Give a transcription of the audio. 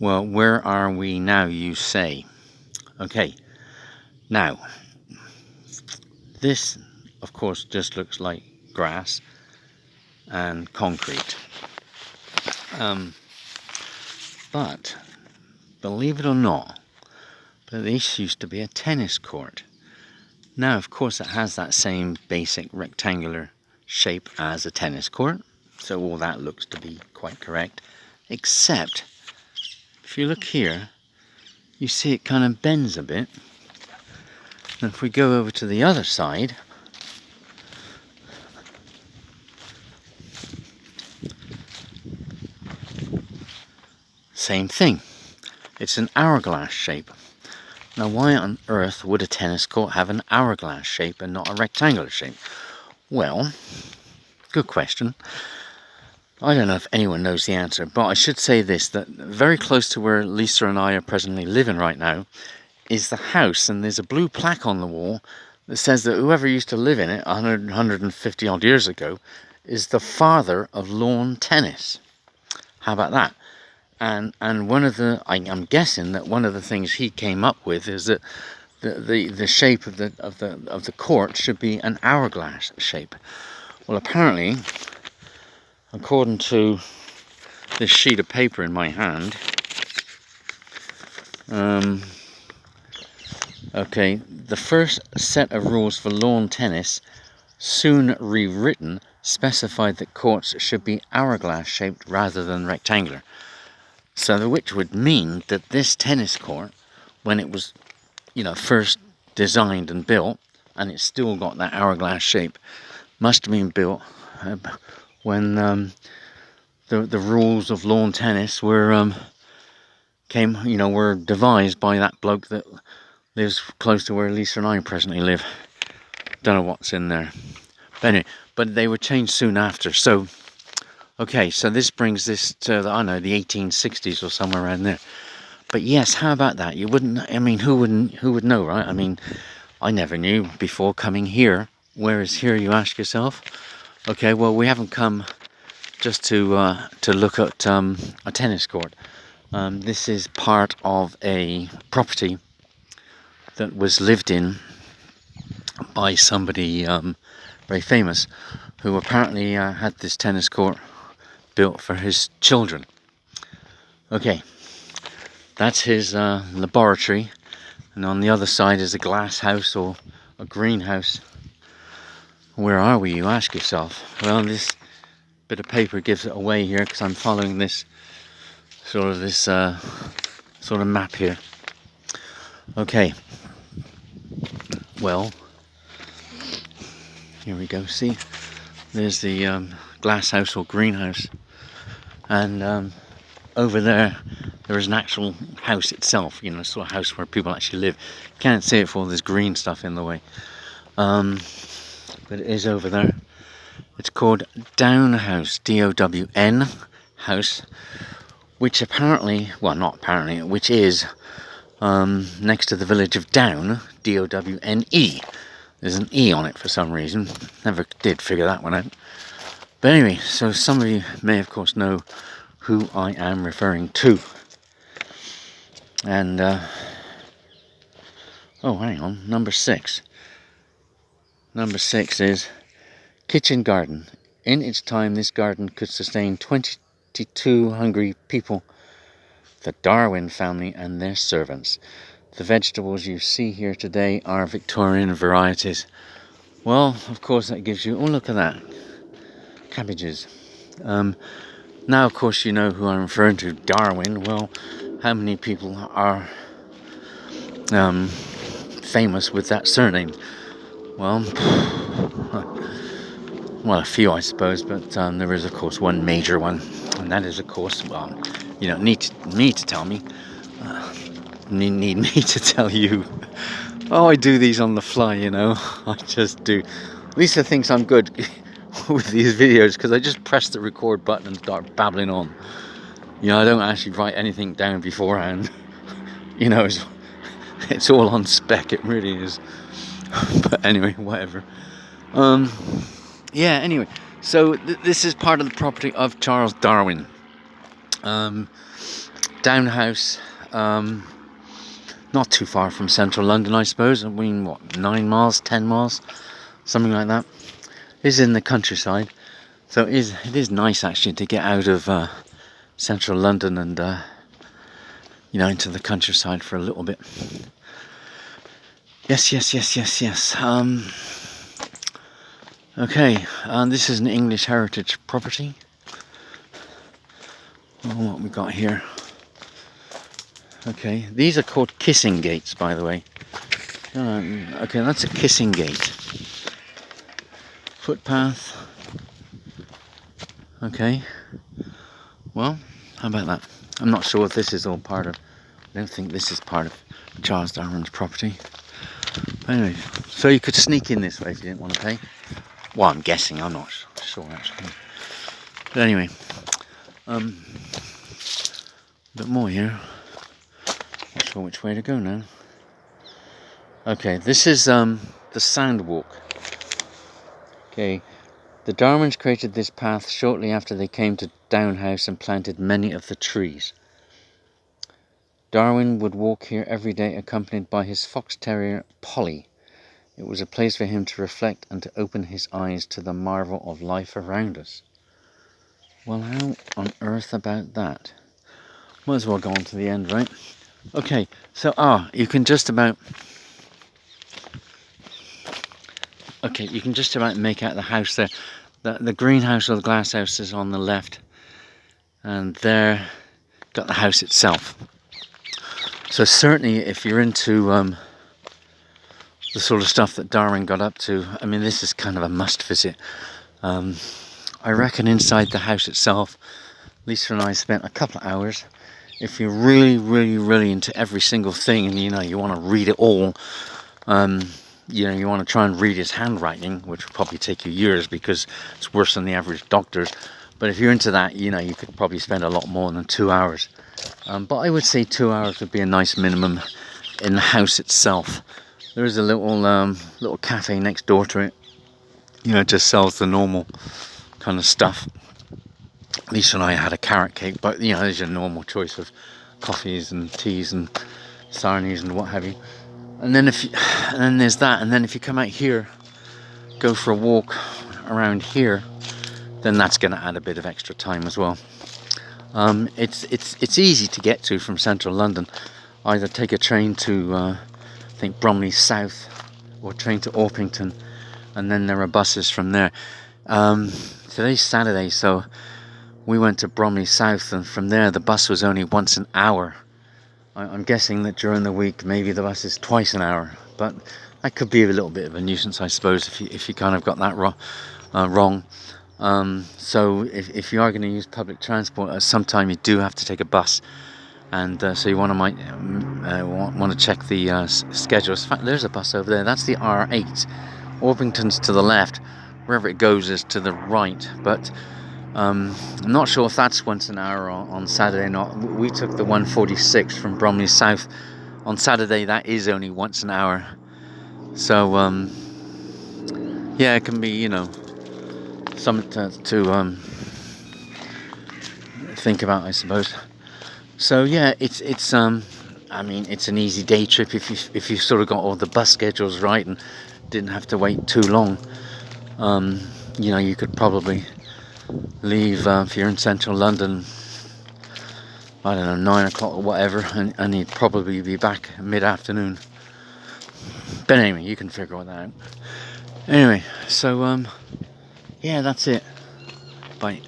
Well, where are we now, you say? Okay, now, this, of course, just looks like grass and concrete. But, believe it or not, but this used to be a tennis court. Now, of course, it has that same basic rectangular shape as a tennis court, so all that looks to be quite correct, except if you look here, you see it kind of bends a bit. And if we go over to the other side, same thing. It's an hourglass shape. Now, why on earth would a tennis court have an hourglass shape and not a rectangular shape? Well, good question. I don't know if anyone knows the answer, but I should say this, that very close to where Lisa and I are presently living right now is the house, and there's a blue plaque on the wall that says that whoever used to live in it 150 odd years ago is the father of lawn tennis. How about that? And one of the, I'm guessing that one of the things he came up with is that the shape of the court should be an hourglass shape. Well, apparently, according to this sheet of paper in my hand, okay, the first set of rules for lawn tennis, soon rewritten, specified that courts should be hourglass shaped rather than rectangular. So, which would mean that this tennis court, when it was, first designed and built, and it's still got that hourglass shape, must have been built when the rules of lawn tennis were were devised by that bloke that lives close to where Lisa and I presently live. Don't know what's in there, but anyway, but they were changed soon after. So, okay, so this brings this to the 1860s or somewhere around there. But yes, how about that? You wouldn't. I mean, who would know, right? I mean, I never knew before coming here. Where is here, you ask yourself? Okay, well, we haven't come just to look at a tennis court. This is part of a property that was lived in by somebody very famous, who apparently had this tennis court built for his children. Okay, that's his laboratory, and on the other side is a glass house or a greenhouse. Where are we, you ask yourself? Well, this bit of paper gives it away here, because I'm following this sort of map here. Okay, well, here we go. See, there's the glass house or greenhouse, and over there is an actual house itself, sort of house where people actually live. Can't see it for all this green stuff in the way, but it is over there. It's called Downe House, D-O-W-N House, which apparently, well, not apparently, which is next to the village of Downe, D-O-W-N-E. There's an E on it for some reason. Never did figure that one out. But anyway, so some of you may, of course, know who I am referring to. And, oh, hang on, number 6. Number 6 is kitchen garden. In its time, this garden could sustain 22 hungry people, the Darwin family and their servants. The vegetables you see here today are Victorian varieties. Well, of course, that gives you, oh, look at that, cabbages. Now, of course, you know who I'm referring to, Darwin. Well, how many people are famous with that surname? Well, a few, I suppose, but there is, of course, one major one, and that is, of course, well, you don't need me to tell me. Need me to tell you. Oh, I do these on the fly, I just do. Lisa thinks I'm good with these videos because I just press the record button and start babbling on. I don't actually write anything down beforehand. It's all on spec, it really is. But anyway, whatever. Yeah, anyway, so this is part of the property of Charles Darwin. Downe house, not too far from central London, I suppose. I mean, what, 9 miles, 10 miles, something like that. It's in the countryside, so it is nice actually to get out of central London and into the countryside for a little bit. Yes. Okay, this is an English heritage property. What we got here? Okay, these are called kissing gates, by the way. Okay, that's a kissing gate. Footpath. Okay. Well, how about that? I'm not sure if this is all part of... I don't think this is part of Charles Darwin's property. Anyway, so you could sneak in this way if you didn't want to pay. Well, I'm guessing. I'm not sure, actually. But anyway, a bit more here. Not sure which way to go now. Okay, this is the sand walk. Okay, the Darwins created this path shortly after they came to Downe House and planted many of the trees. Darwin would walk here every day accompanied by his fox terrier Polly. It was a place for him to reflect and to open his eyes to the marvel of life around us. Well, how on earth about that? Might as well go on to the end, right? Okay, so you can just about make out the house there. The greenhouse or the glass house is on the left, and there got the house itself. So certainly if you're into the sort of stuff that Darwin got up to, I mean, this is kind of a must visit. I reckon inside the house itself, Lisa and I spent a couple of hours. If you're really into every single thing and you want to read it all, you want to try and read his handwriting, which will probably take you years because it's worse than the average doctor's. But if you're into that, you could probably spend a lot more than 2 hours. But I would say 2 hours would be a nice minimum in the house itself. There is a little cafe next door to it. It just sells the normal kind of stuff. Lisa and I had a carrot cake, but there's your normal choice of coffees and teas and sarnies and what have you. And then there's that. And then if you come out here, go for a walk around here, then that's going to add a bit of extra time as well. It's easy to get to from central London. Either take a train to I think Bromley South, or train to Orpington, and then there are buses from there. Today's Saturday, so we went to Bromley South, and from there the bus was only once an hour. I'm guessing that during the week maybe the bus is twice an hour, but that could be a little bit of a nuisance, I suppose, if you kind of got that wrong. So if you are going to use public transport, at some time you do have to take a bus, and so you want to check the schedules. In fact, there's a bus over there. That's the R8. Orpington's to the left. Wherever it goes is to the right. But I'm not sure if that's once an hour on Saturday or not. We took the 146 from Bromley South. On Saturday, that is only once an hour. So it can be something to think about, I suppose. So it's an easy day trip if you sort of got all the bus schedules right and didn't have to wait too long. You could probably leave if you're in central London, I don't know, 9 o'clock or whatever, and you'd probably be back mid-afternoon. But anyway, you can figure all that out. Anyway, so that's it. Bye.